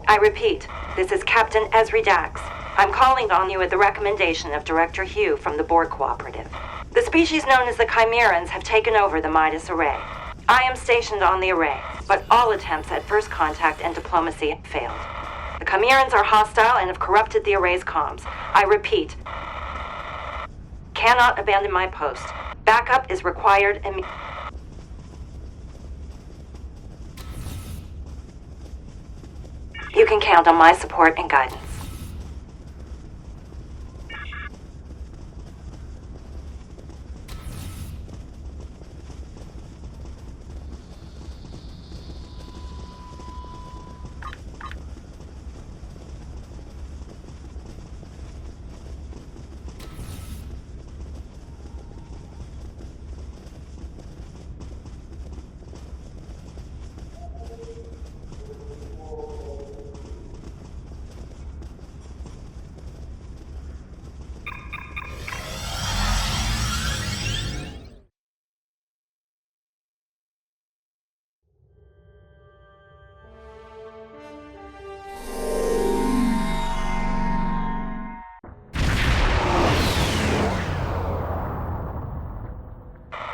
I repeat, this is Captain Ezri Dax. I'm calling on you at the recommendation of Director Hugh from the Borg Cooperative. The species known as the Chimerans have taken over the Midas Array. I am stationed on the array, but all attempts at first contact and diplomacy have failed. The Chimerans are hostile and have corrupted the array's comms. I repeat, cannot abandon my post. Backup is required immediately. You can count on my support and guidance.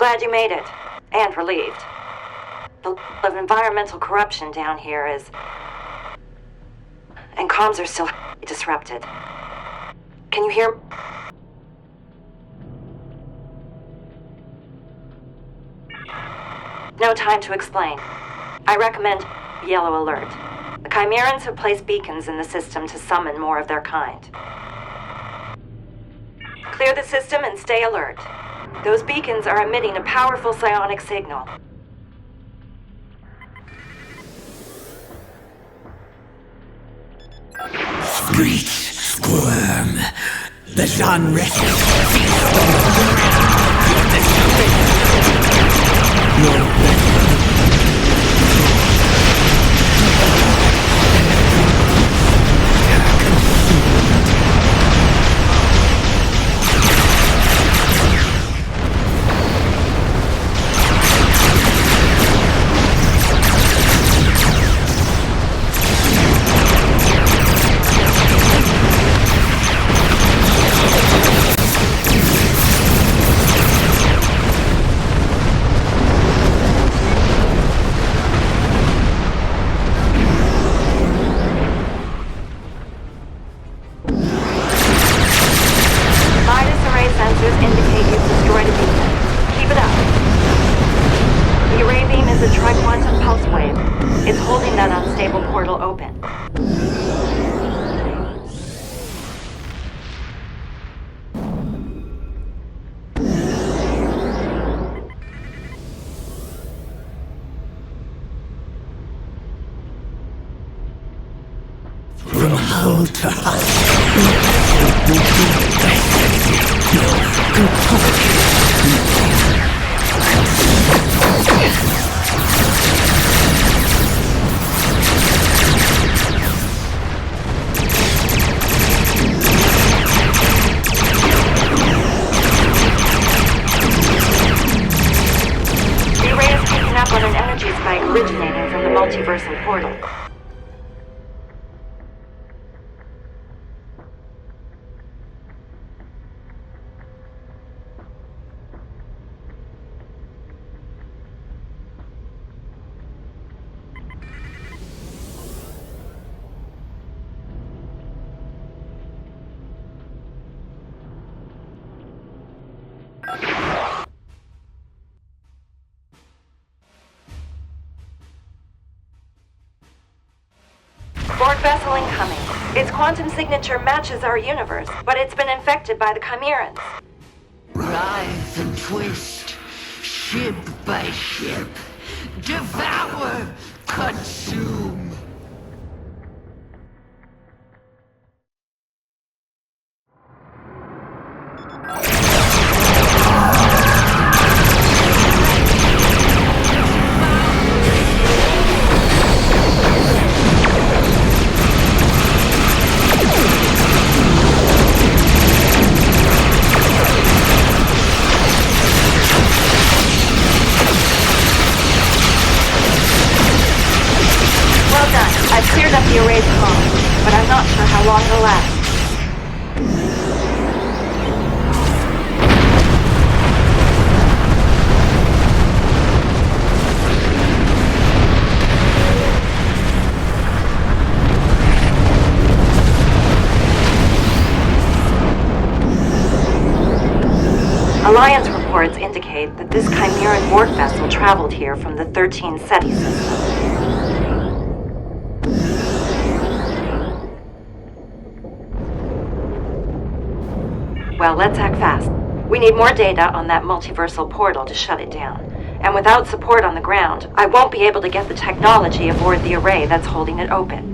Glad you made it, and relieved. The level of environmental corruption down here is... and comms are still disrupted. Can you hear? No time to explain. I recommend yellow alert. The Chimerans have placed beacons in the system to summon more of their kind. Clear the system and stay alert. Those beacons are emitting a powerful psionic signal. Screech, squirm. The genre originating from the multiversal portal. Borg vessel incoming. Its quantum signature matches our universe, but it's been infected by the Chimerans. Writhe and twist, ship by ship. Devour, consume. the array's calm, but I'm not sure how long it'll last. Alliance reports indicate that this Chimeran Borg vessel traveled here from the 13 SETI system. Well, let's act fast. We need more data on that multiversal portal to shut it down. And without support on the ground, I won't be able to get the technology aboard the array that's holding it open.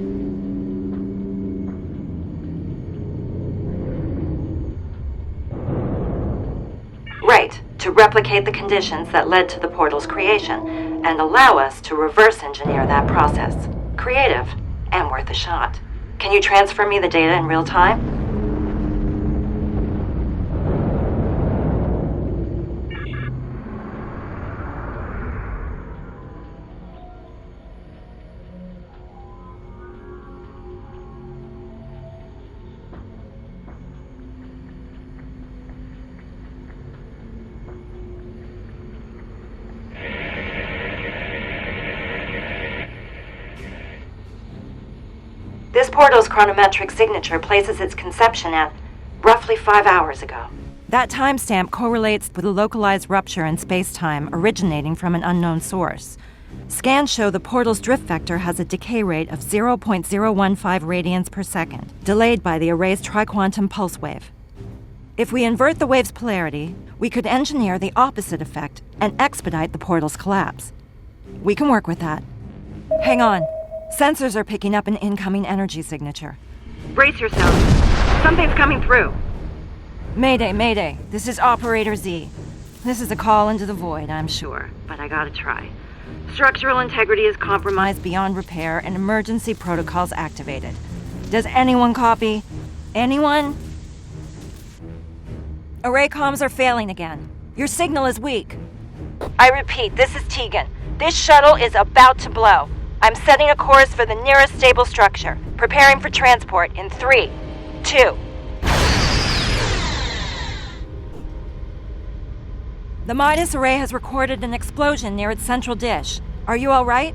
Right, to replicate the conditions that led to the portal's creation, and allow us to reverse engineer that process. Creative, and worth a shot. Can you transfer me the data in real time? This portal's chronometric signature places its conception at roughly 5 hours ago. That timestamp correlates with a localized rupture in space-time originating from an unknown source. Scans show the portal's drift vector has a decay rate of 0.015 radians per second, delayed by the array's triquantum pulse wave. If we invert the wave's polarity, we could engineer the opposite effect and expedite the portal's collapse. We can work with that. Hang on. Sensors are picking up an incoming energy signature. Brace yourself. Something's coming through. Mayday, Mayday. This is Operator Z. This is a call into the void, I'm sure, but I gotta try. Structural integrity is compromised beyond repair and emergency protocols activated. Does anyone copy? Anyone? Array comms are failing again. Your signal is weak. I repeat, this is Tegan. This shuttle is about to blow. I'm setting a course for the nearest stable structure, preparing for transport in 3, 2. The Midas Array has recorded an explosion near its central dish. Are you all right?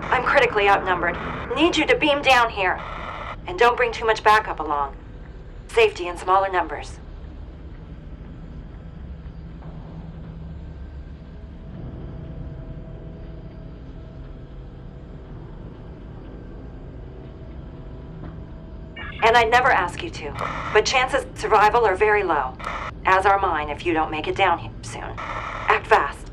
I'm critically outnumbered. Need you to beam down here. And don't bring too much backup along. Safety in smaller numbers. And I'd never ask you to, but chances of survival are very low. As are mine if you don't make it down here soon. Act fast.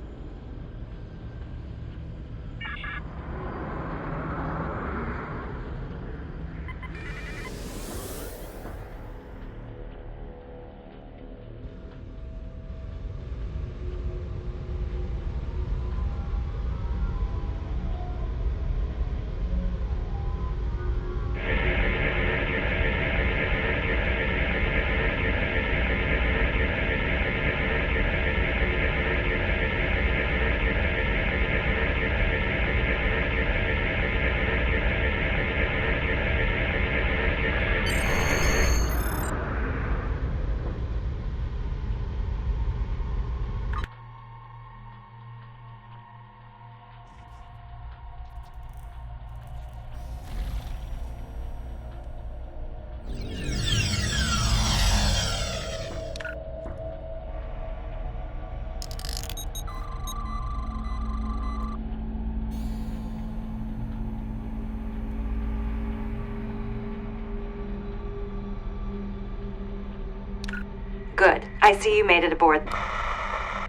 Good. I see you made it aboard.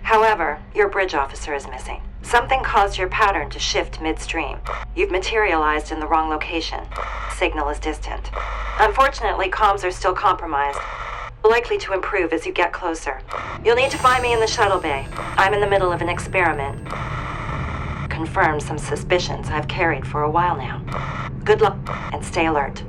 However, your bridge officer is missing. Something caused your pattern to shift midstream. You've materialized in the wrong location. Signal is distant. Unfortunately, comms are still compromised. Likely to improve as you get closer. You'll need to find me in the shuttle bay. I'm in the middle of an experiment. Confirm some suspicions I've carried for a while now. Good luck, and stay alert.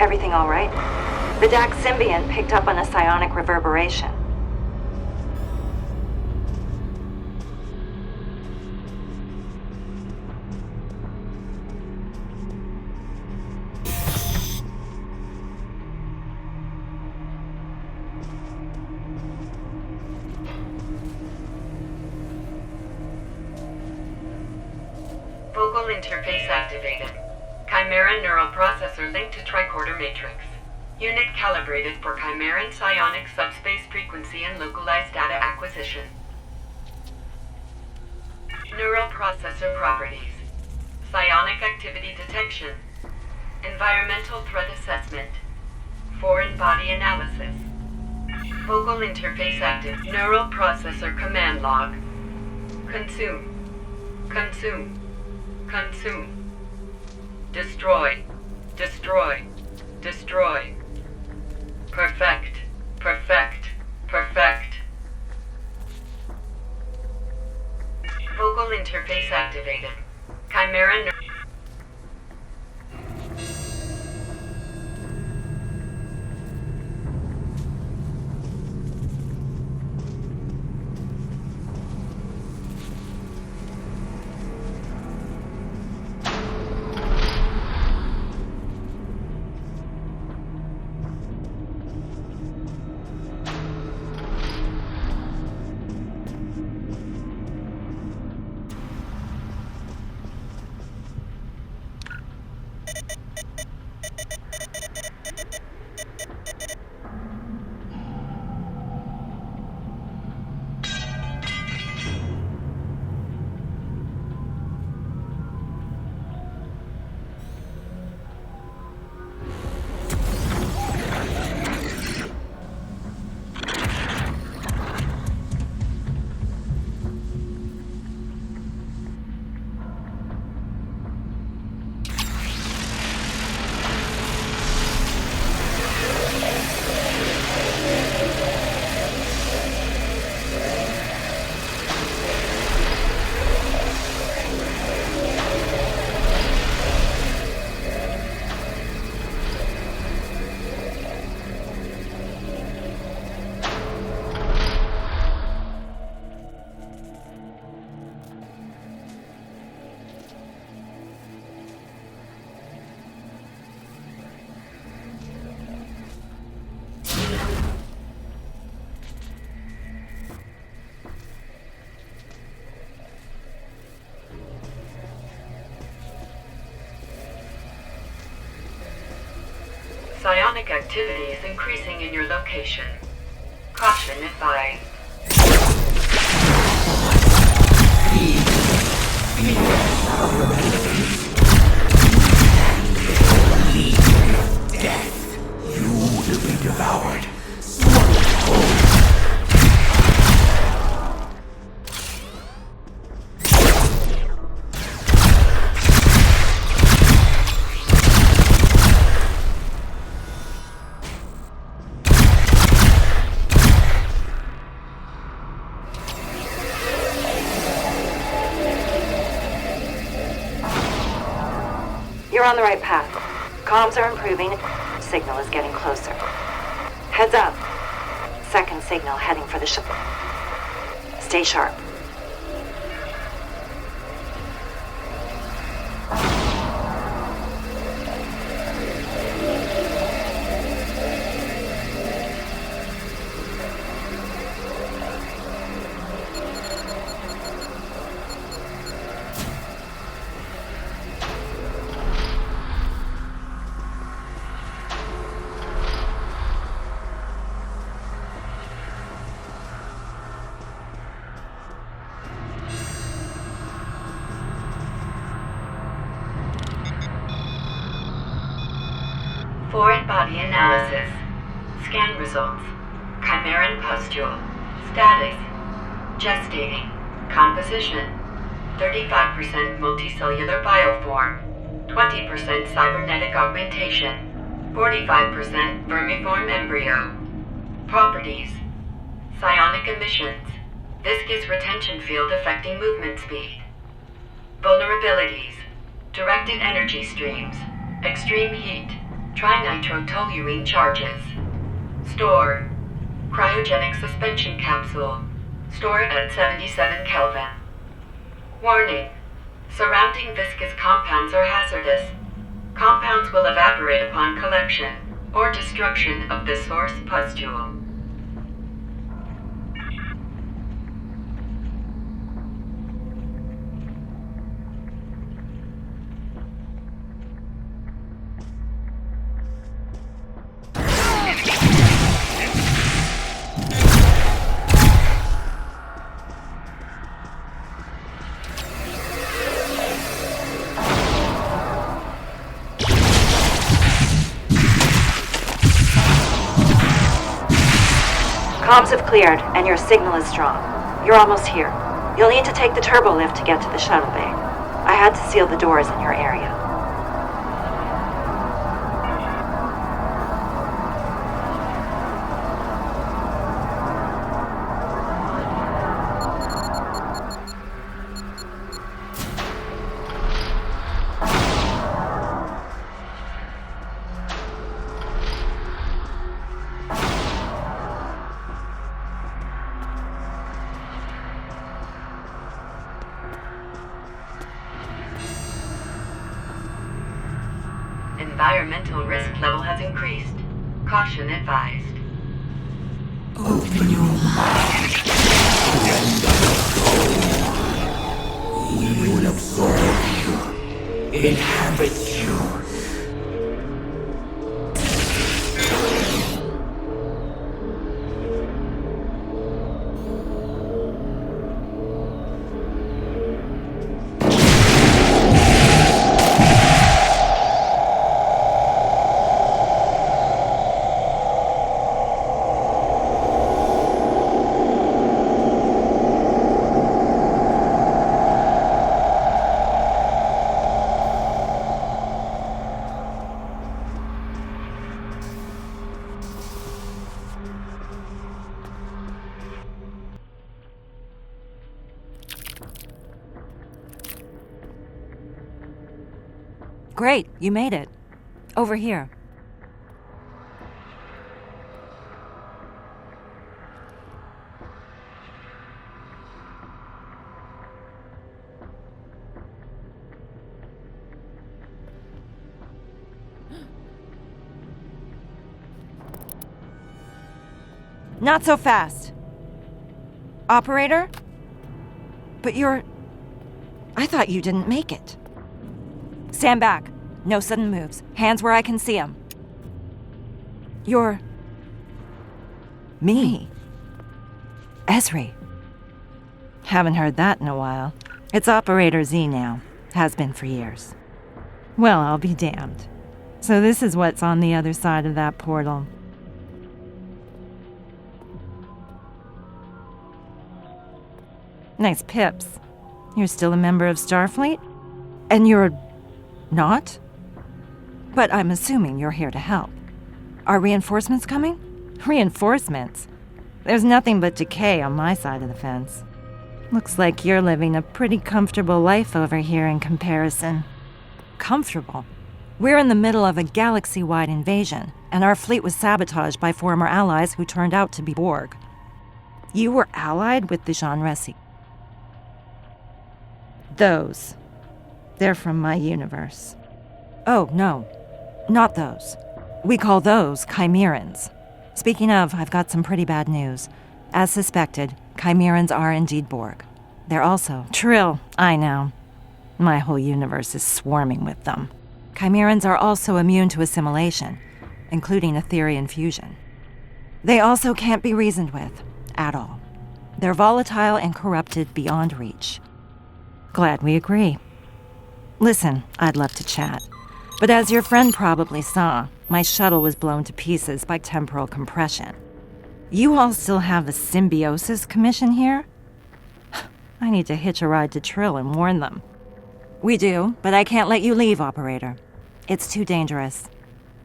Everything all right? The Dax symbiont picked up on a psionic reverberation. Vocal interface activated. Chimeran neural processor linked to tricorder matrix. Unit calibrated for Chimeran psionic subspace frequency and localized data acquisition. Neural processor properties. Psionic activity detection. Environmental threat assessment. Foreign body analysis. Vocal interface active. Neural processor command log. Consume. Consume. Consume. Destroy. Destroy. Destroy. Perfect. Perfect. Perfect. Vocal interface activated. Chimera. Psionic activity is increasing in your location. Caution advised. Death. You will be devoured. You're on the right path. Comms are improving. Signal is getting closer. Heads up. Second signal heading for the ship. Stay sharp. Foreign body analysis. Scan results. Chimeran pustule. Status. Gestating. Composition. 35% multicellular bioform. 20% cybernetic augmentation. 45% vermiform embryo. Properties. Psionic emissions. Viscous retention field affecting movement speed. Vulnerabilities. Directed energy streams. Extreme heat. Trinitrotoluene charges. Store. Cryogenic suspension capsule. Store at 77 Kelvin. Warning. Surrounding viscous compounds are hazardous. Compounds will evaporate upon collection or destruction of the source pustule. Comms have cleared, and your signal is strong. You're almost here. You'll need to take the turbo lift to get to the shuttle bay. I had to seal the doors in your area. Environmental risk level has increased. Caution advised. Open your mind. Surrender the soul. We will absorb you, inhabit you. Great, you made it. Over here. Not so fast. Operator? But you're... I thought you didn't make it. Stand back. No sudden moves. Hands where I can see them. You're... me. Esri. Haven't heard that in a while. It's Operator Z now. Has been for years. Well, I'll be damned. So this is what's on the other side of that portal. Nice pips. You're still a member of Starfleet? And you're... not? But I'm assuming you're here to help. Are reinforcements coming? Reinforcements? There's nothing but decay on my side of the fence. Looks like you're living a pretty comfortable life over here in comparison. Comfortable? We're in the middle of a galaxy-wide invasion, and our fleet was sabotaged by former allies who turned out to be Borg. You were allied with the Jean Resi. Those. They're from my universe. Oh, no. Not those. We call those Chimerans. Speaking of, I've got some pretty bad news. As suspected, Chimerans are indeed Borg. They're also Trill, I know. My whole universe is swarming with them. Chimerans are also immune to assimilation, including Etherian fusion. They also can't be reasoned with, at all. They're volatile and corrupted beyond reach. Glad we agree. Listen, I'd love to chat. But as your friend probably saw, my shuttle was blown to pieces by temporal compression. You all still have a symbiosis commission here? I need to hitch a ride to Trill and warn them. We do, but I can't let you leave, Operator. It's too dangerous.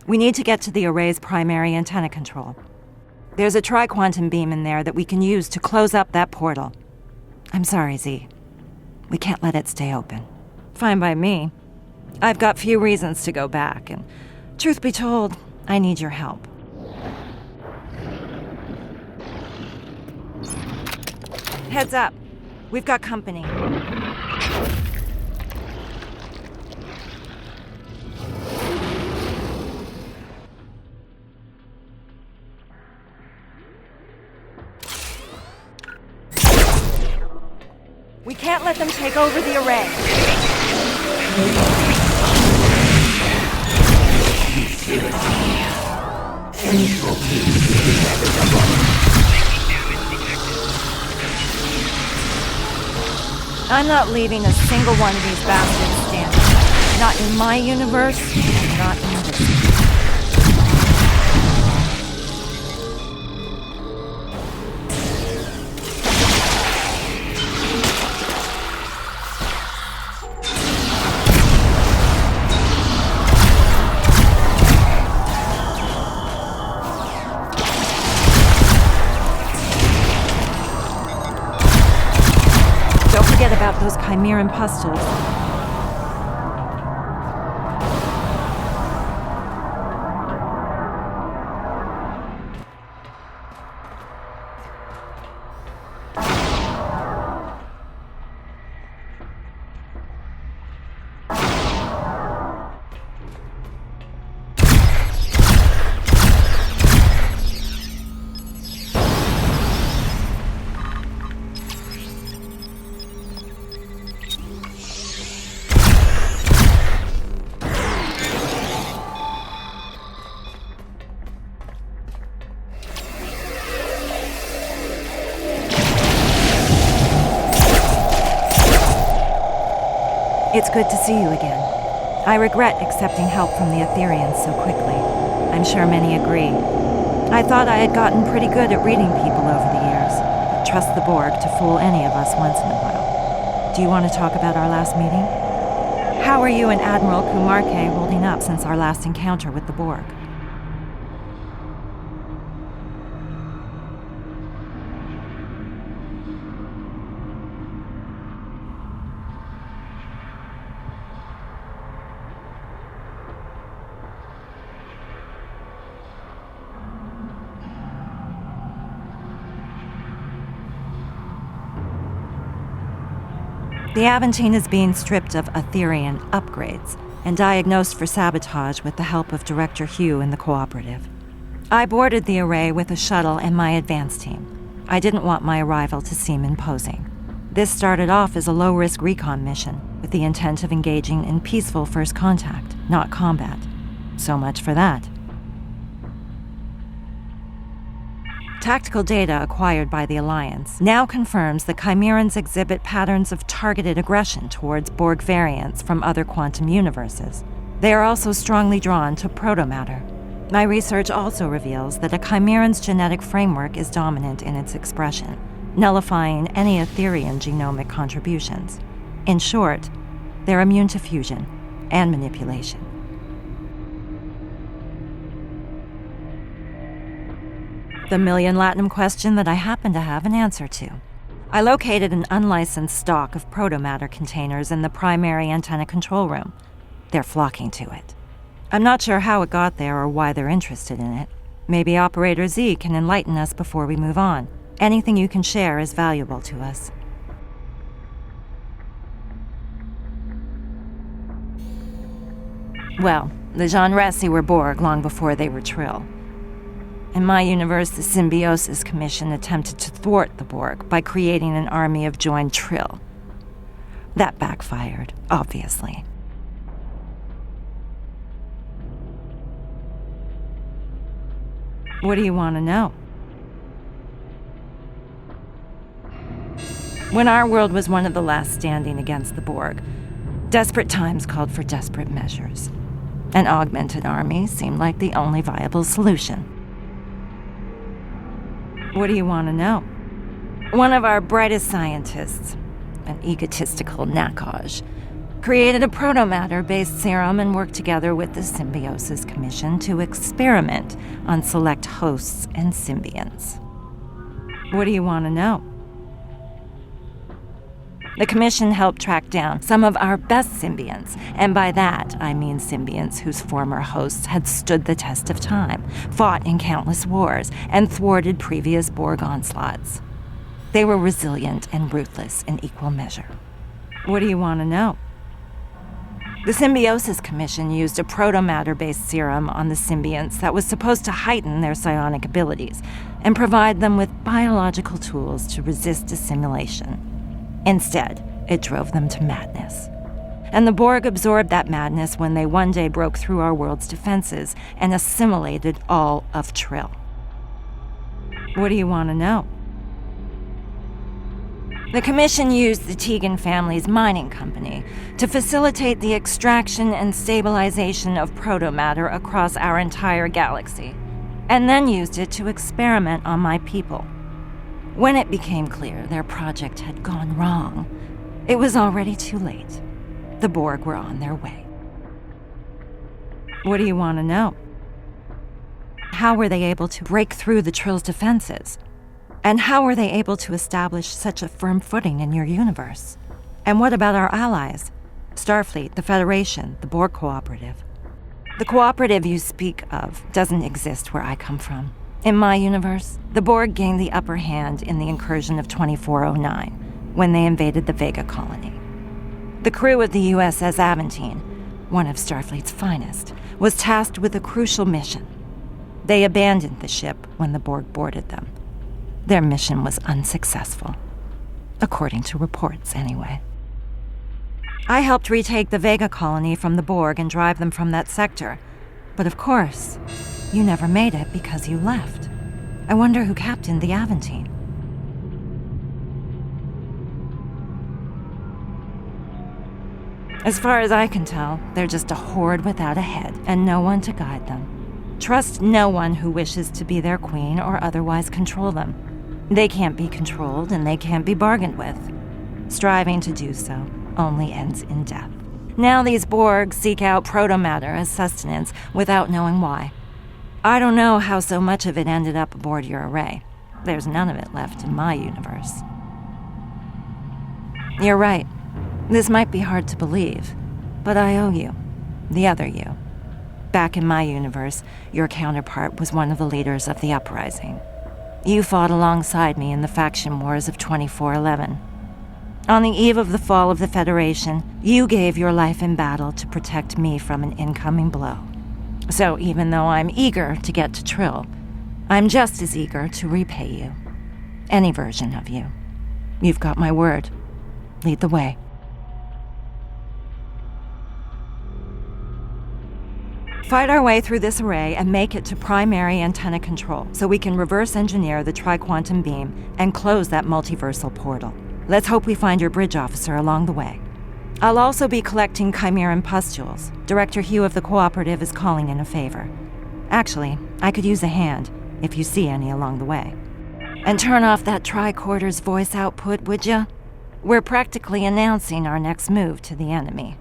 We need to get to the array's primary antenna control. There's a tri-quantum beam in there that we can use to close up that portal. I'm sorry, Z. We can't let it stay open. Fine by me. I've got few reasons to go back, and Truth be told, I need your help. Heads up. We've got company. We can't let them take over the array. I'm not leaving a single one of these bastards standing. Not in my universe, not in this. Don't forget about those Chimeran pustules. It's good to see you again. I regret accepting help from the Ethereans so quickly. I'm sure many agree. I thought I had gotten pretty good at reading people over the years, but trust the Borg to fool any of us once in a while. Do you want to talk about our last meeting? How are you and Admiral Gre'P holding up since our last encounter with the Borg? The Aventine is being stripped of Etherean upgrades and diagnosed for sabotage with the help of Director Hugh and the Cooperative. I boarded the array with a shuttle and my advance team. I didn't want my arrival to seem imposing. This started off as a low-risk recon mission with the intent of engaging in peaceful first contact, not combat. So much for that. Tactical data acquired by the Alliance now confirms the Chimerans exhibit patterns of targeted aggression towards Borg variants from other quantum universes. They are also strongly drawn to protomatter. My research also reveals that a Chimeran's genetic framework is dominant in its expression, nullifying any Etherean genomic contributions. In short, they're immune to fusion and manipulation. The million latinum question that I happen to have an answer to. I located an unlicensed stock of protomatter containers in the primary antenna control room. They're flocking to it. I'm not sure how it got there or why they're interested in it. Maybe Operator Z can enlighten us before we move on. Anything you can share is valuable to us. Well, the Genresi were Borg long before they were Trill. In my universe, the Symbiosis Commission attempted to thwart the Borg by creating an army of joined Trill. That backfired, obviously. What do you want to know? When our world was one of the last standing against the Borg, desperate times called for desperate measures. An augmented army seemed like the only viable solution. What do you want to know? One of our brightest scientists, an egotistical Nakaj, created a protomatter-based serum and worked together with the Symbiosis Commission to experiment on select hosts and symbions. What do you want to know? The Commission helped track down some of our best symbionts, and by that I mean symbionts whose former hosts had stood the test of time, fought in countless wars, and thwarted previous Borg onslaughts. They were resilient and ruthless in equal measure. What do you want to know? The Symbiosis Commission used a protomatter-based serum on the symbionts that was supposed to heighten their psionic abilities and provide them with biological tools to resist assimilation. Instead, it drove them to madness. And the Borg absorbed that madness when they one day broke through our world's defenses and assimilated all of Trill. What do you want to know? The Commission used the Tegan family's mining company to facilitate the extraction and stabilization of protomatter across our entire galaxy, and then used it to experiment on my people. When it became clear their project had gone wrong, it was already too late. The Borg were on their way. What do you want to know? How were they able to break through the Trill's defenses? And how were they able to establish such a firm footing in your universe? And what about our allies? Starfleet, the Federation, the Borg Cooperative. The cooperative you speak of doesn't exist where I come from. In my universe, the Borg gained the upper hand in the incursion of 2409, when they invaded the Vega colony. The crew of the USS Aventine, one of Starfleet's finest, was tasked with a crucial mission. They abandoned the ship when the Borg boarded them. Their mission was unsuccessful. According to reports, anyway. I helped retake the Vega colony from the Borg and drive them from that sector. But of course, you never made it because you left. I wonder who captained the Aventine. As far as I can tell, they're just a horde without a head and no one to guide them. Trust no one who wishes to be their queen or otherwise control them. They can't be controlled and they can't be bargained with. Striving to do so only ends in death. Now these Borg seek out protomatter as sustenance without knowing why. I don't know how so much of it ended up aboard your array. There's none of it left in my universe. You're right. This might be hard to believe, but I owe you. The other you. Back in my universe, your counterpart was one of the leaders of the uprising. You fought alongside me in the faction wars of 2411. On the eve of the fall of the Federation, you gave your life in battle to protect me from an incoming blow. So even though I'm eager to get to Trill, I'm just as eager to repay you. Any version of you. You've got my word. Lead the way. Fight our way through this array and make it to primary antenna control so we can reverse engineer the tri-quantum beam and close that multiversal portal. Let's hope we find your bridge officer along the way. I'll also be collecting Chimeran pustules. Director Hugh of the Cooperative is calling in a favor. Actually, I could use a hand, if you see any along the way. And turn off that tricorder's voice output, would ya? We're practically announcing our next move to the enemy.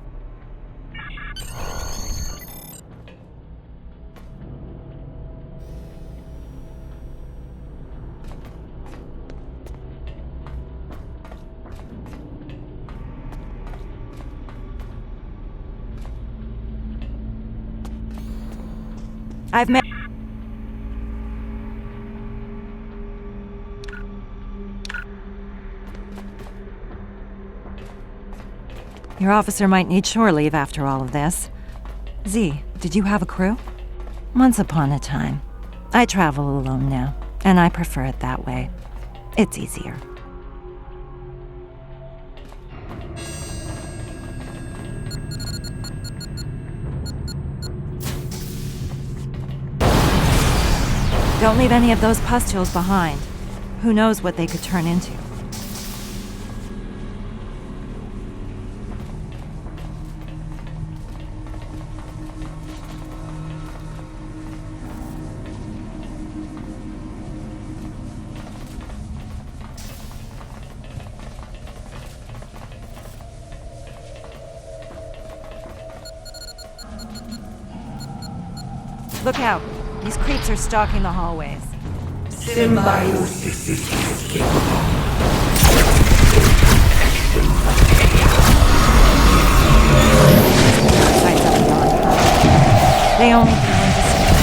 I've met... Your officer might need shore leave after all of this. Z, did you have a crew? Once upon a time. I travel alone now, and I prefer it that way. It's easier. Don't leave any of those pustules behind. Who knows what they could turn into? Look out. These creeps are stalking the hallways. Symbiosis is inescapable. Sights up beyond. They only do indistinct.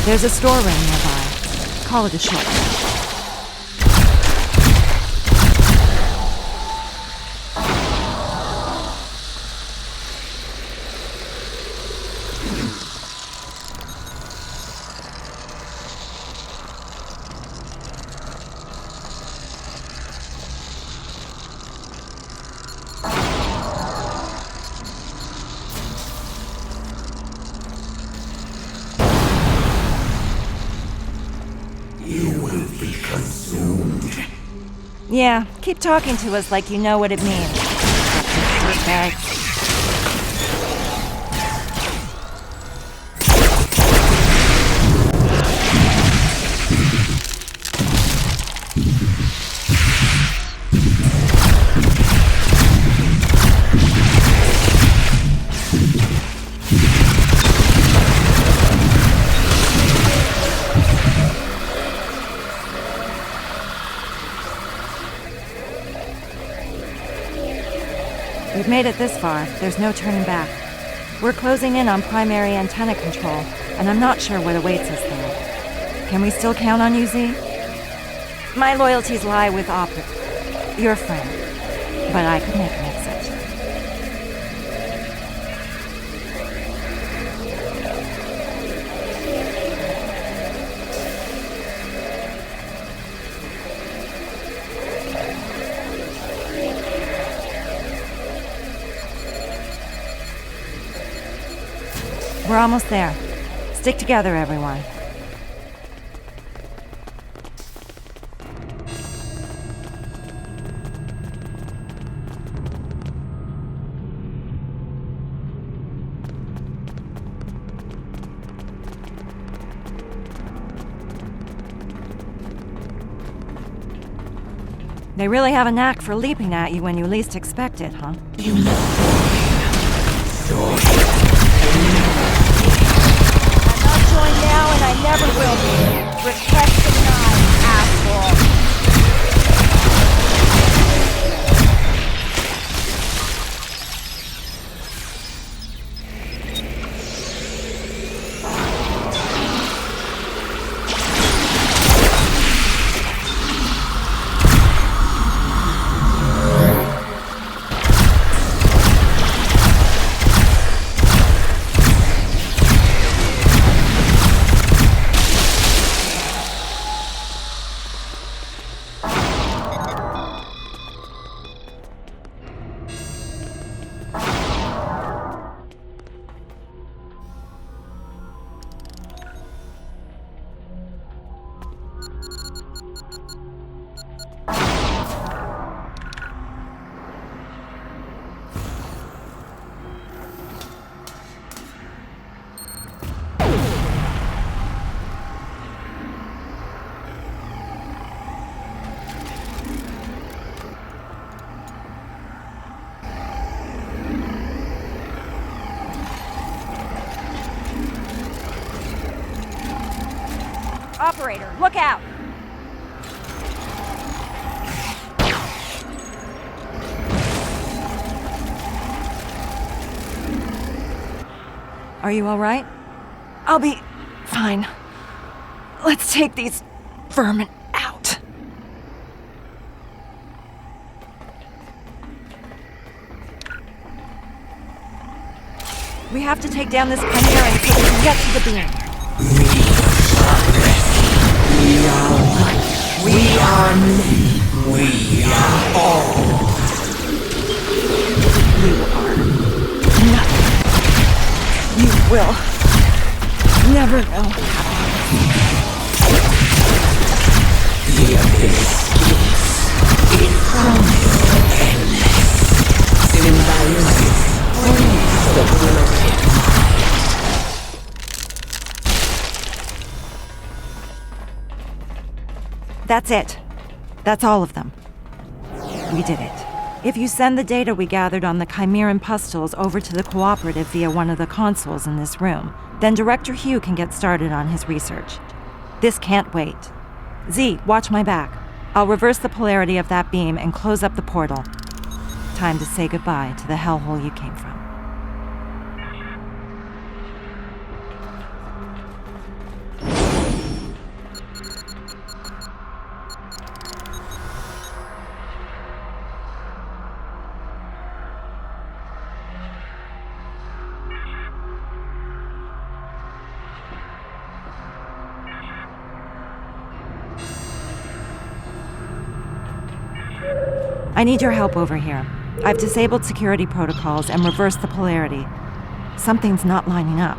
There's a storeroom nearby. Call it a ship. You will be consumed. Yeah, keep talking to us like you know what it means. Dirtbags. We've made it this far. There's no turning back. We're closing in on primary antenna control, and I'm not sure what awaits us there. Can we still count on you, Z? My loyalties lie with your friend, but I could make an exception. We're almost there. Stick together, everyone. They really have a knack for leaping at you when you least expect it, huh? You must I'm not joined now, and I never will be. Request denied, asshole. Operator, look out! Are you all right? I'll be fine. Let's take these vermin out. We have to take down this Chimera so we can get to the beam. We are one. We are many. We are all. You are nothing. You will never know. The abyss is infinite, endless, symbolizing only the broken mind. That's it. That's all of them. We did it. If you send the data we gathered on the Chimeran pustules over to the Cooperative via one of the consoles in this room, then Director Hugh can get started on his research. This can't wait. Z, watch my back. I'll reverse the polarity of that beam and close up the portal. Time to say goodbye to the hellhole you came from. I need your help over here. I've disabled security protocols and reversed the polarity. Something's not lining up.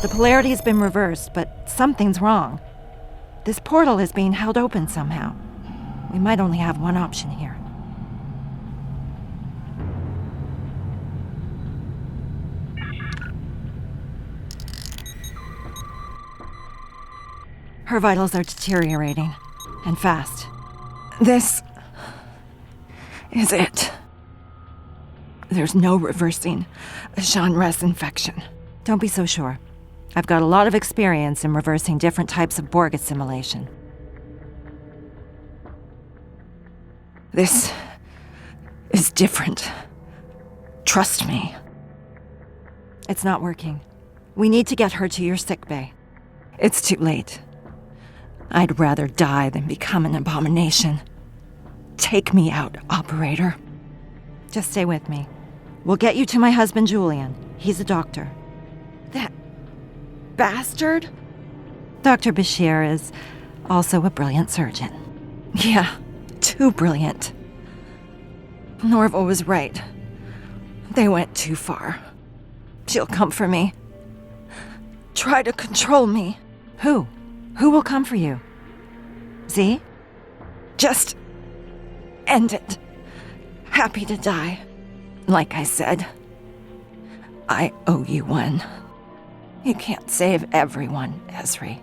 The polarity has been reversed, but something's wrong. This portal is being held open somehow. We might only have one option here. Her vitals are deteriorating, and fast. This is it. There's no reversing a Shanres infection. Don't be so sure. I've got a lot of experience in reversing different types of Borg assimilation. This is different. Trust me. It's not working. We need to get her to your sickbay. It's too late. I'd rather die than become an abomination. Take me out, operator. Just stay with me. We'll get you to my husband, Julian. He's a doctor. That bastard? Dr. Bashir is also a brilliant surgeon. Yeah, too brilliant. Norval was right. They went too far. She'll come for me. Try to control me. Who? Who will come for you? Z? Just end it. Happy to die. Like I said, I owe you one. You can't save everyone, Esri.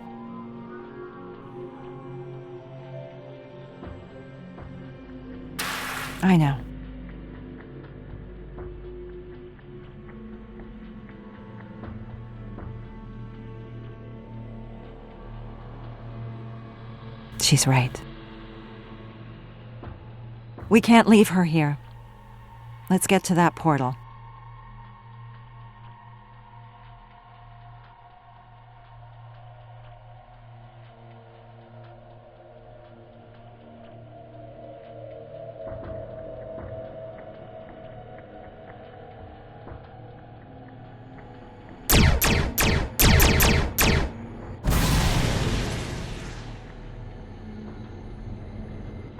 I know. She's right. We can't leave her here. Let's get to that portal.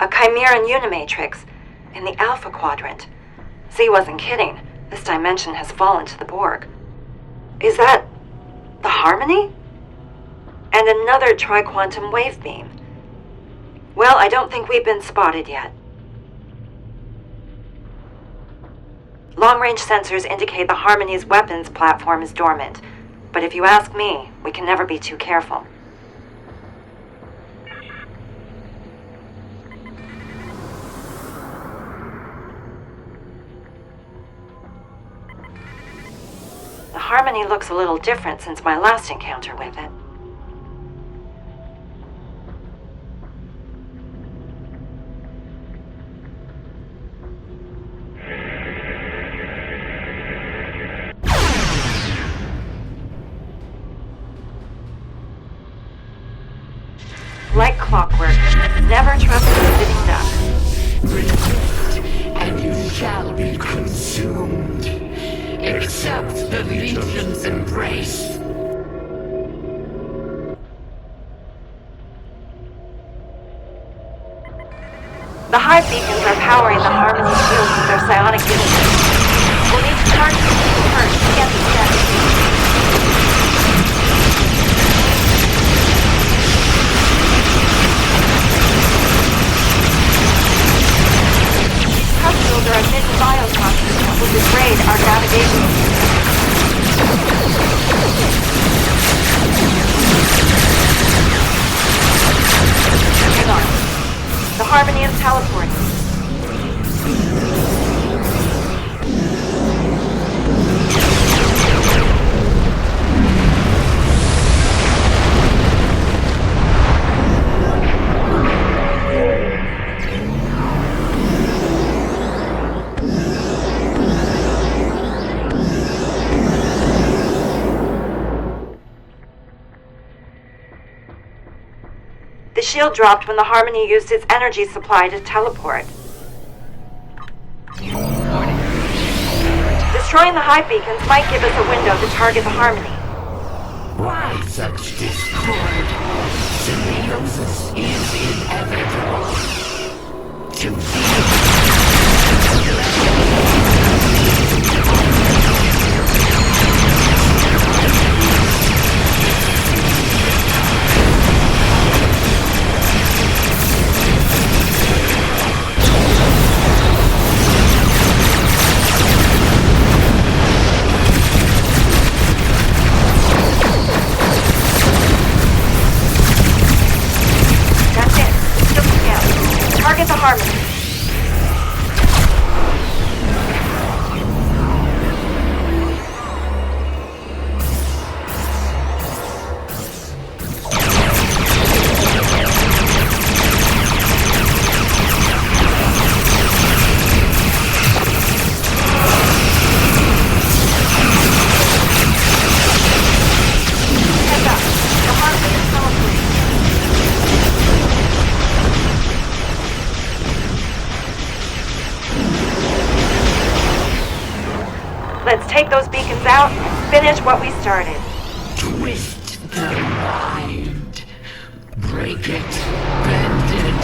A Chimeran Unimatrix in the Alpha Quadrant. Z wasn't kidding. This dimension has fallen to the Borg. Is that the Harmony? And another tri-quantum wave beam. Well, I don't think we've been spotted yet. Long-range sensors indicate the Harmony's weapons platform is dormant. But if you ask me, we can never be too careful. The Harmony looks a little different since my last encounter with it. Like clockwork, never trust a sitting duck. Resist, and you shall be consumed. Accept the Legion's embrace. The hive beacons are powering the Harmony shields with their psionic units. We'll need to target them first to get the check. will degrade our navigation. Hang on. The Harmony is teleporting. The shield dropped when the Harmony used its energy supply to teleport. Destroying the hive beacons might give us a window to target the Harmony. Why such discord? Symbiosis is inevitable. To target the Harmony. Heads up. The Harmony is teleporting. Let's take those beacons out and finish what we started. twist the mind. Break it, bend it.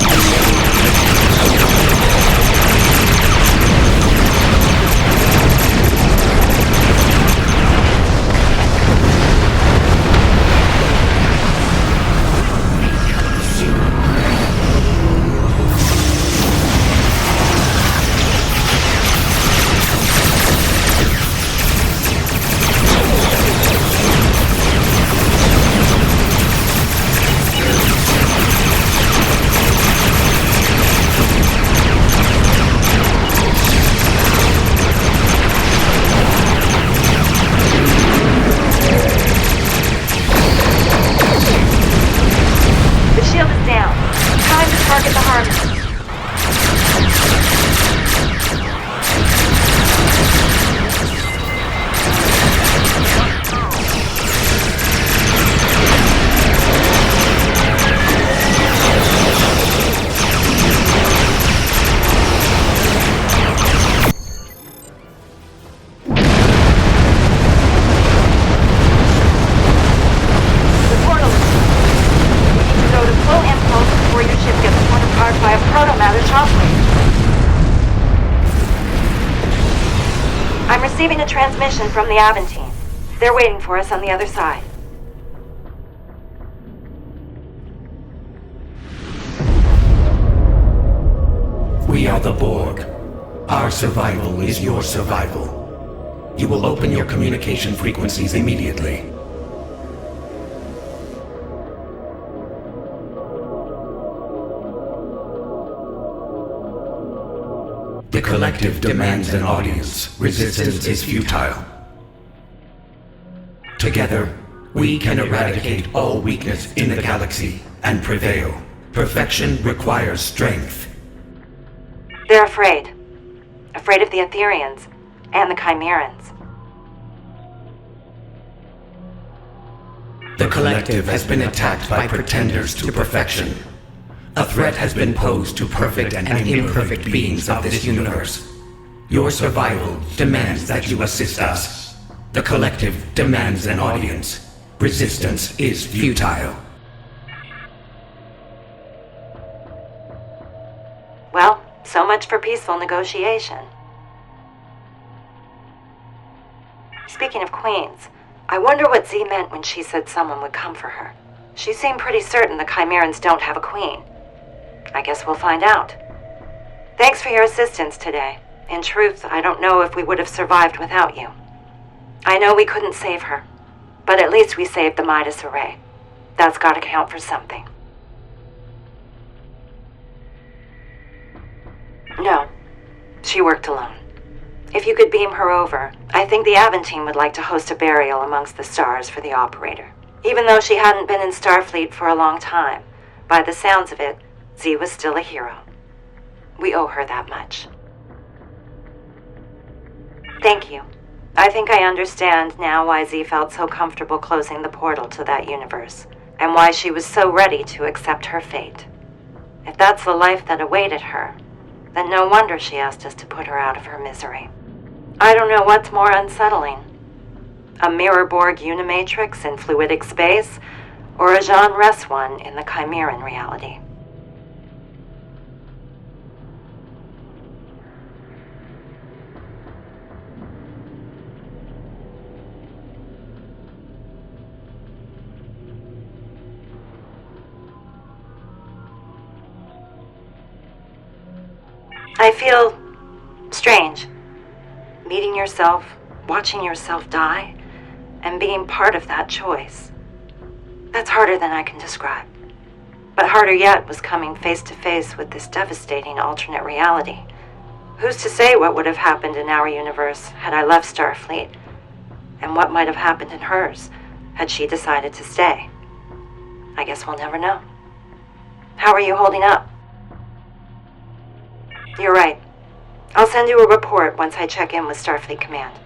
Target the Harmony. The portal is you need to go to full impulse before your ship gets torn apart by a proto-matter shockwave. I'm receiving a transmission from the Aventine. They're waiting for us on the other side. We are the Borg. Our survival is your survival. You will open your communication frequencies immediately. The collective demands an audience. Resistance is futile. Together, we can eradicate all weakness in the galaxy and prevail. Perfection requires strength. They're afraid. Afraid of the Etherians and the Chimerans. The collective has been attacked by pretenders to perfection. A threat has been posed to perfect and imperfect beings of this universe. Your survival demands that you assist us. The collective demands an audience. Resistance is futile. Well, so much for peaceful negotiation. Speaking of queens, I wonder what Z meant when she said someone would come for her. She seemed pretty certain the Chimerans don't have a queen. I guess we'll find out. Thanks for your assistance today. In truth, I don't know if we would have survived without you. I know we couldn't save her, but at least we saved the Midas Array. That's gotta count for something. No, she worked alone. If you could beam her over, I think the Aventine would like to host a burial amongst the stars for the operator. Even though she hadn't been in Starfleet for a long time, by the sounds of it, Z was still a hero. We owe her that much. Thank you. I think I understand now why Z felt so comfortable closing the portal to that universe, and why she was so ready to accept her fate. If that's the life that awaited her, then no wonder she asked us to put her out of her misery. I don't know what's more unsettling. A mirror-Borg unimatrix in fluidic space, or a Jean Ress one in the Chimeran reality. I feel strange. Meeting yourself, watching yourself die, and being part of that choice. That's harder than I can describe. But harder yet was coming face to face with this devastating alternate reality. Who's to say what would have happened in our universe had I left Starfleet, and what might have happened in hers had she decided to stay? I guess we'll never know. How are you holding up? You're right. I'll send you a report once I check in with Starfleet Command.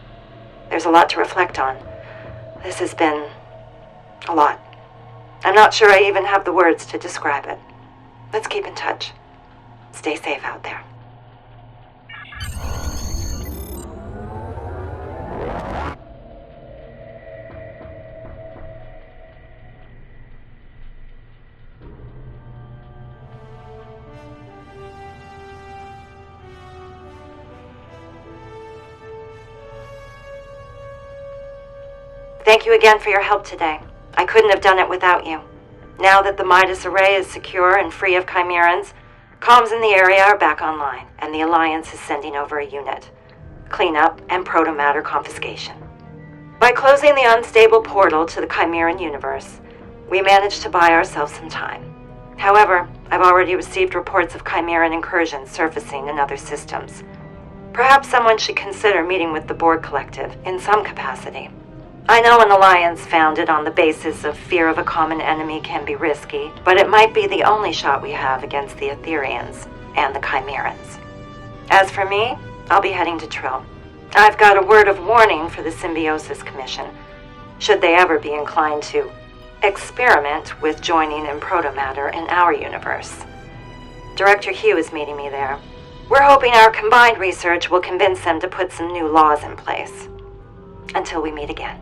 There's a lot to reflect on. This has been a lot. I'm not sure I even have the words to describe it. Let's keep in touch. Stay safe out there. Thank you again for your help today. I couldn't have done it without you. Now that the Midas Array is secure and free of Chimerans, comms in the area are back online, and the Alliance is sending over a unit. Cleanup and protomatter confiscation. By closing the unstable portal to the Chimeran universe, we managed to buy ourselves some time. However, I've already received reports of Chimeran incursions surfacing in other systems. Perhaps someone should consider meeting with the Borg Collective in some capacity. I know an alliance founded on the basis of fear of a common enemy can be risky, but it might be the only shot we have against the Etherians and the Chimerans. As for me, I'll be heading to Trill. I've got a word of warning for the Symbiosis Commission, should they ever be inclined to experiment with joining in protomatter in our universe. Director Hugh is meeting me there. We're hoping our combined research will convince them to put some new laws in place. Until we meet again.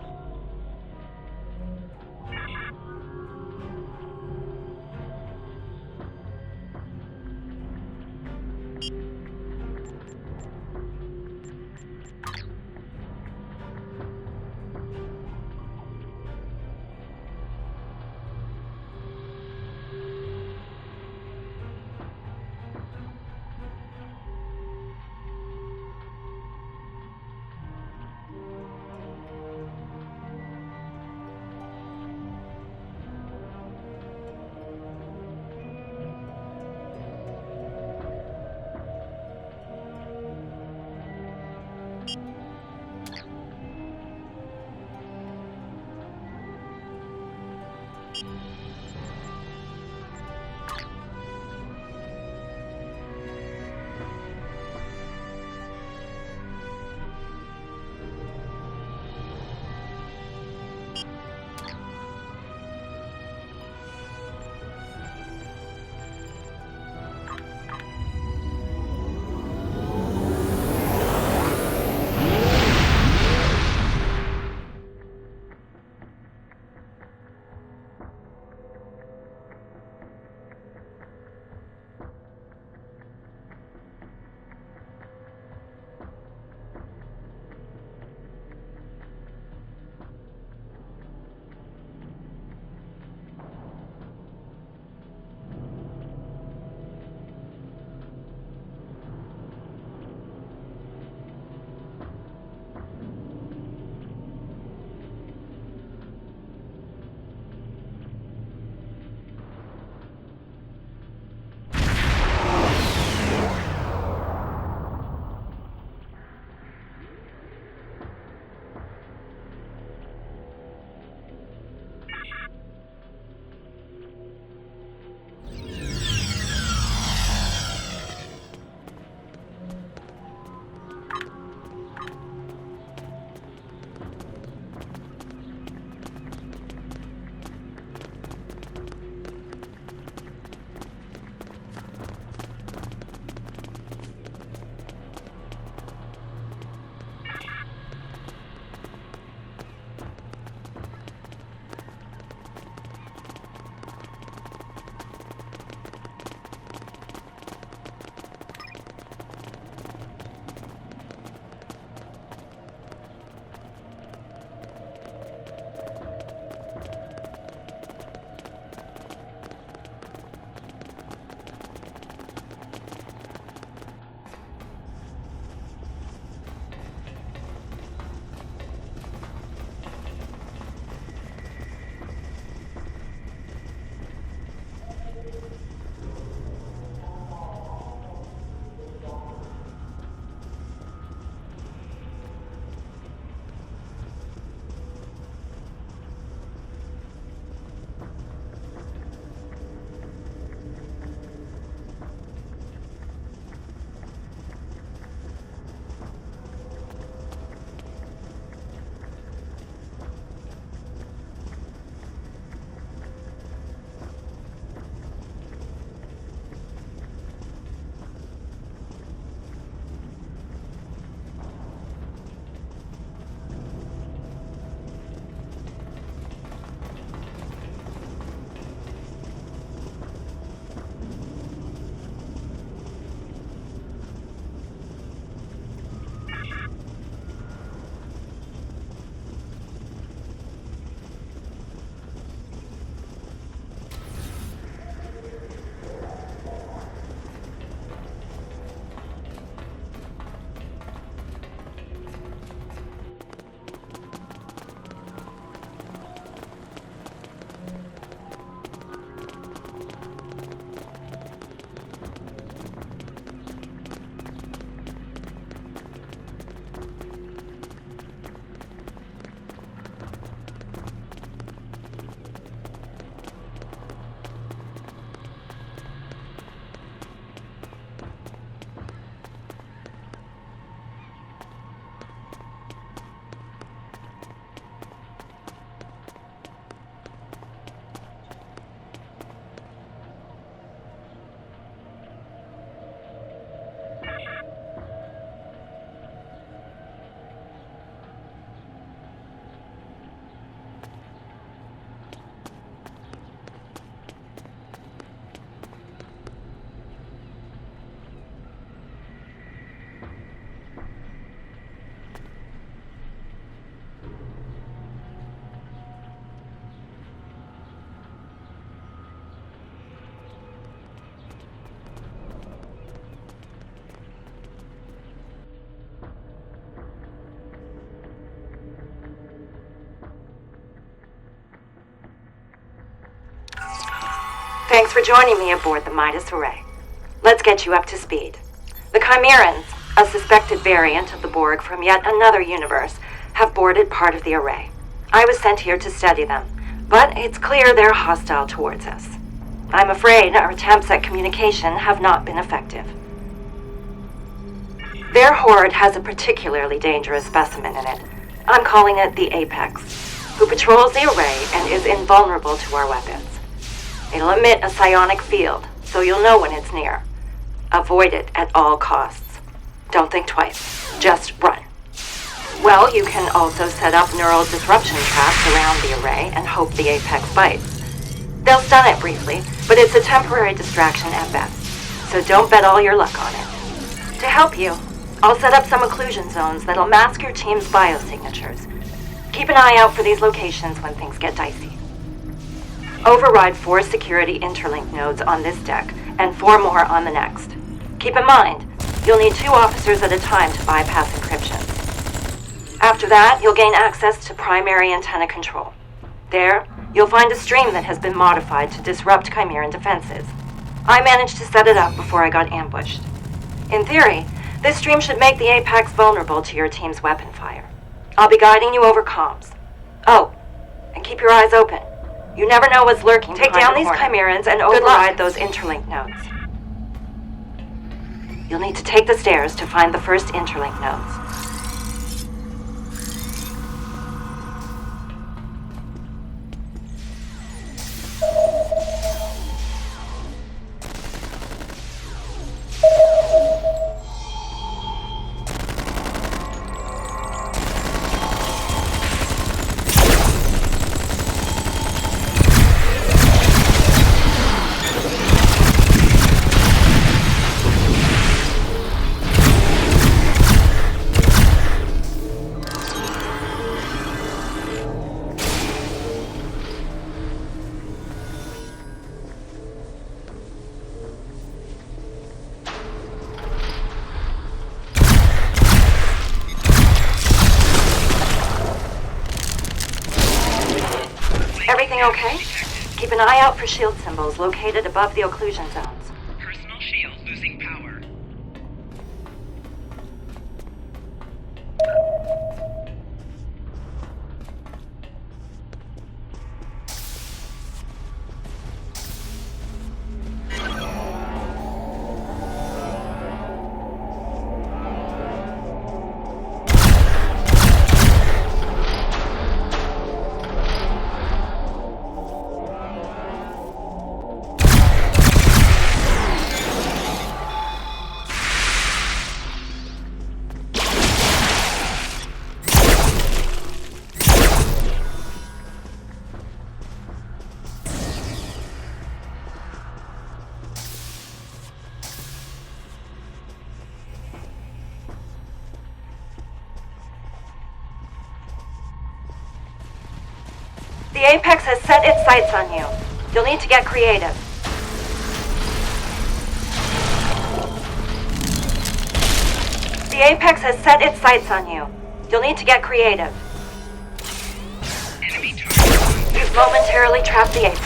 Thanks for joining me aboard the Midas Array. Let's get you up to speed. The Chimerans, a suspected variant of the Borg from yet another universe, have boarded part of the array. I was sent here to study them, but it's clear they're hostile towards us. I'm afraid our attempts at communication have not been effective. Their horde has a particularly dangerous specimen in it. I'm calling it the Apex, who patrols the array and is invulnerable to our weapons. It'll emit a psionic field, so you'll know when it's near. Avoid it at all costs. Don't think twice. Just run. Well, you can also set up neural disruption traps around the array and hope the Apex bites. They'll stun it briefly, but it's a temporary distraction at best, so don't bet all your luck on it. To help you, I'll set up some occlusion zones that'll mask your team's biosignatures. Keep an eye out for these locations when things get dicey. Override 4 security interlink nodes on this deck, and 4 more on the next. Keep in mind, you'll need 2 officers at a time to bypass encryption. After that, you'll gain access to primary antenna control. There, you'll find a stream that has been modified to disrupt Chimeran defenses. I managed to set it up before I got ambushed. In theory, this stream should make the Apex vulnerable to your team's weapon fire. I'll be guiding you over comms. Oh, and keep your eyes open. You never know what's lurking. Take down these Chimerans and override those interlink nodes. You'll need to take the stairs to find the first interlink nodes. Everything okay? Keep an eye out for shield symbols located above the occlusion zones. Personal shield losing power. The Apex has set its sights on you. You'll need to get creative. The Apex has set its sights on you. You'll need to get creative. Enemy target. You've momentarily trapped the Apex.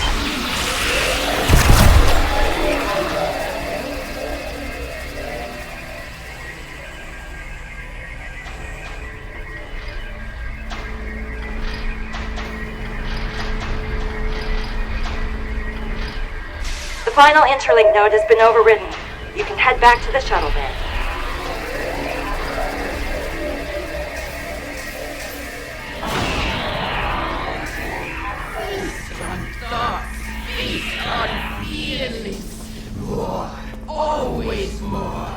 The final interlink node has been overridden. You can head back to the shuttle bay. Feast on thoughts, feast on feelings. More, always more.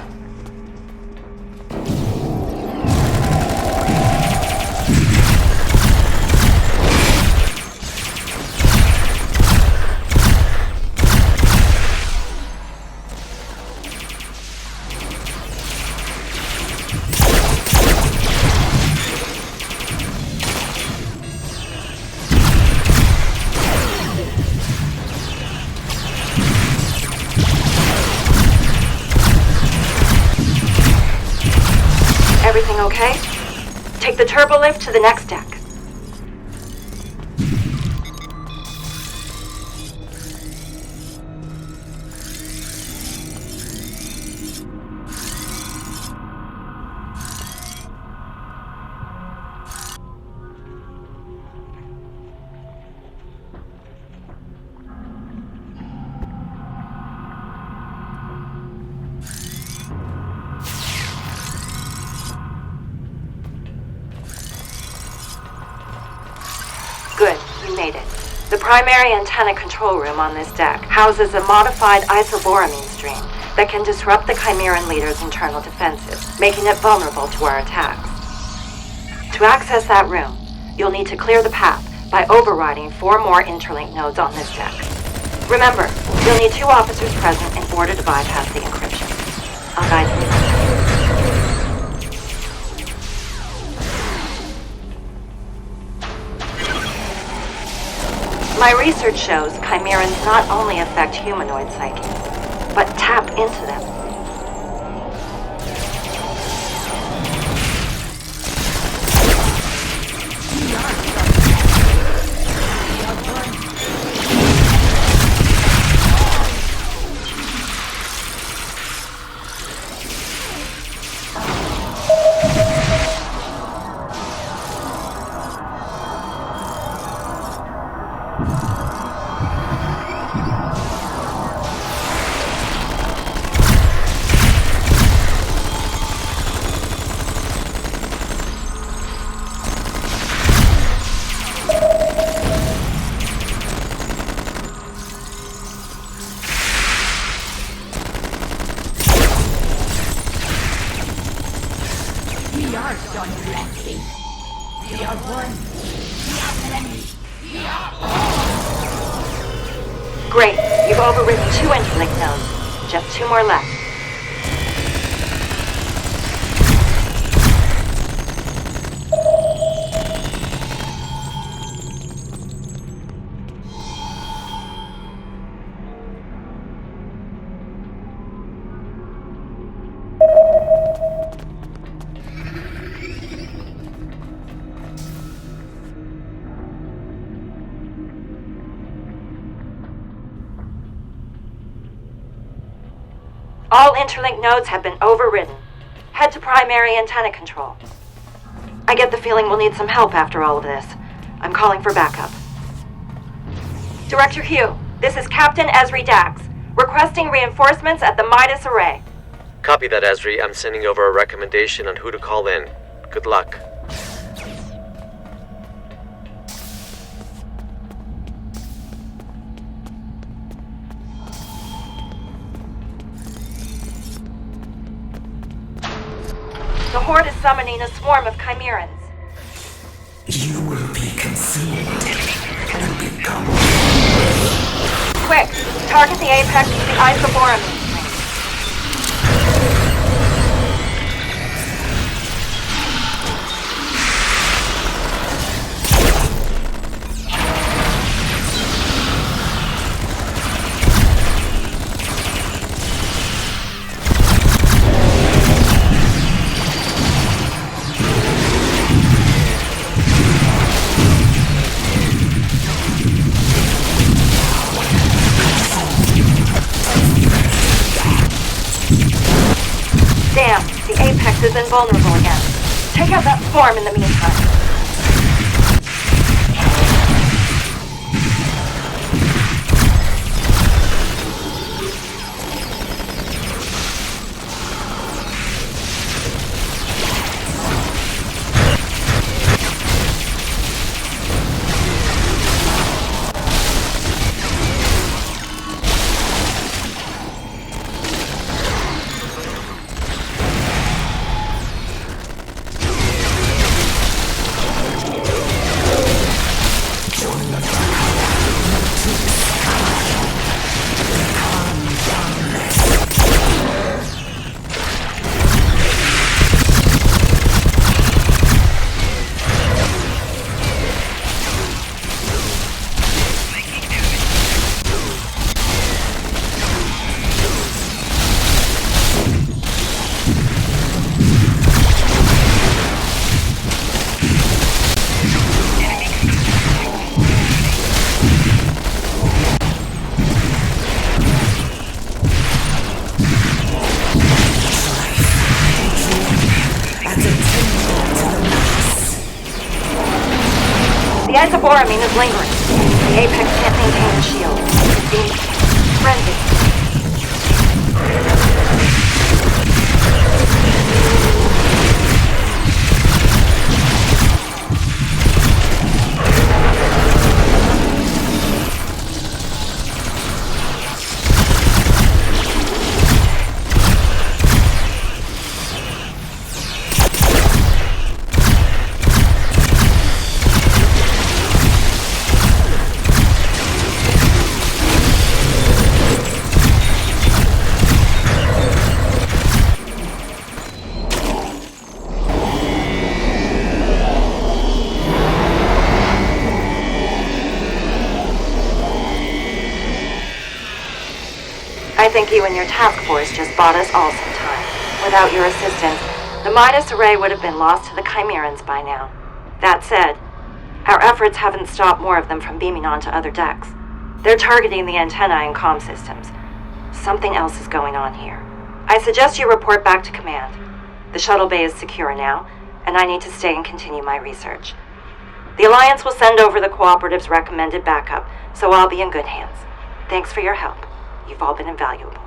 Everything okay? Take the turbo lift to the next deck. you made it. The primary antenna control room on this deck houses a modified isoboramine stream that can disrupt the Chimeran leader's internal defenses, making it vulnerable to our attacks. To access that room, you'll need to clear the path by overriding 4 more interlink nodes on this deck. Remember, you'll need 2 officers present in order to bypass the encryption. I'll guide you. My research shows Chimerans not only affect humanoid psyches, but tap into them. Great. You've overridden 2 interlink nodes. Just 2 more left. All interlink nodes have been overridden. Head to primary antenna control. I get the feeling we'll need some help after all of this. I'm calling for backup. Director Hugh, this is Captain Esri Dax, requesting reinforcements at the Midas Array. Copy that, Esri. I'm sending over a recommendation on who to call in. Good luck. The Horde is summoning a swarm of Chimerans. You will be consumed and become... Quick! Target the apex of the isoboramine stream. Damn, the apex is invulnerable again. Take out that swarm in the meantime. The isoboramine is lingering. The apex can't maintain the shield. It's being frenzied. think you and your task force just bought us all some time. Without your assistance, the Midas Array would have been lost to the Chimerans by now. That said, our efforts haven't stopped more of them from beaming onto other decks. They're targeting the antennae and comm systems. Something else is going on here. I suggest you report back to command. The shuttle bay is secure now, and I need to stay and continue my research. The Alliance will send over the Cooperative's recommended backup, so I'll be in good hands. Thanks for your help. You've all been invaluable.